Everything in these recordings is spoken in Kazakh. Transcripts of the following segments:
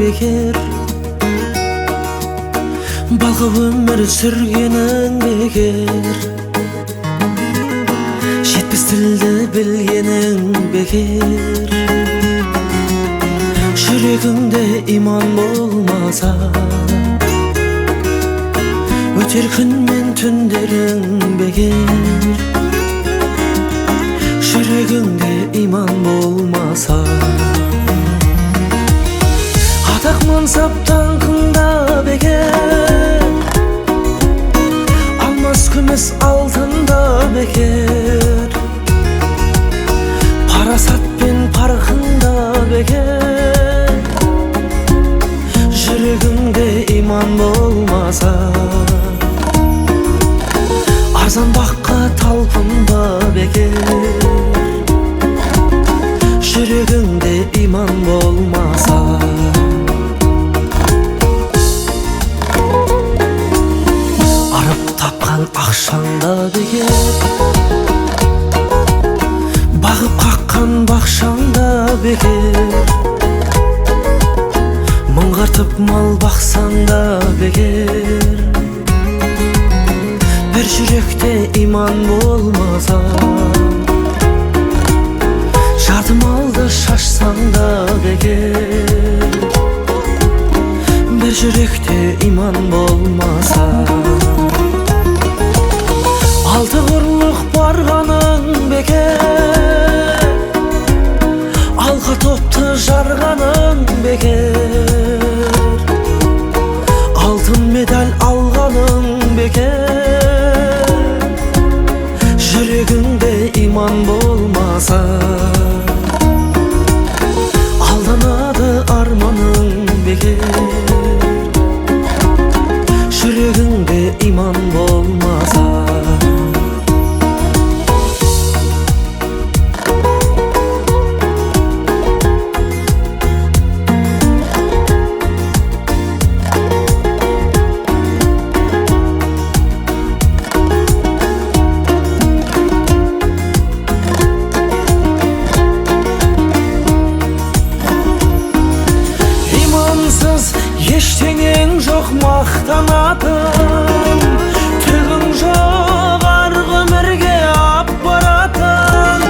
бекер, балқып өмір сүргенің бекер, жетпіс тілді білгенің бекер. Жүрегіңде иман болмаса, өтер күн мен түндерің бекер. Жүрегіңде иман болмаса, атақ мансап даңқыңда бекер, алмас күміс алтында бекер. Парасат пен парқында бекер. Жүрегіңде иман болмаса, арзан баққа талпынба бекер. Жүрегіңде иман болмаса, арып тапқан ақшаңда бекер, бағып қаққан бақшаңда бекер. Мұңғартып мал бақсаңда бекер. Bir жүректе иман болмаса, жарты малды шашсаң да бекер. Bir жүректе иман болмаса, алты құрлық барғаның бекер. Алқа топты жарғаның бекер. Алтын медаль алғаның бекер. Жүрегіңде иман болмаса, алданады арманың бекер. Жүрегіңде иман болмаса, ештеңең жоқ мақтанатын, түгің жоқ арғы өмірге ап баратын.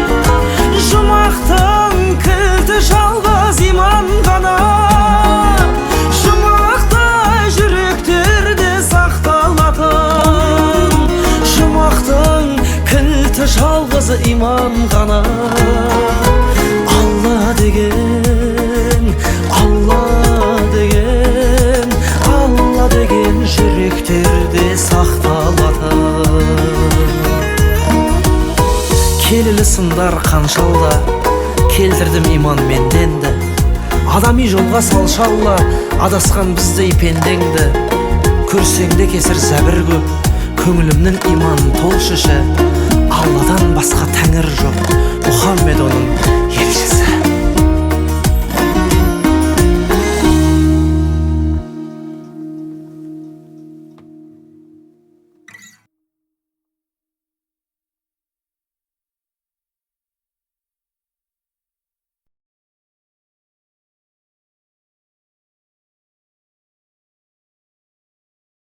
Жұмақтың кілті жалғыз иман ғана, жұмақтай жүректерде сақталатын. Жұмақтың кілті жалғыз иман ғана. Алла деген, Алла деген, Алла деген жүректерде сақталатын. Келелі сындар қаншалда, келтірдім иман менденді. Адами жолға салшалла, адасқан біздей пендеңді. Көрсеңде кесір зәбір көп, көңілімнің иман толшышы. Алладан басқа тәңір жоқ, Мұхаммед оның елшісі.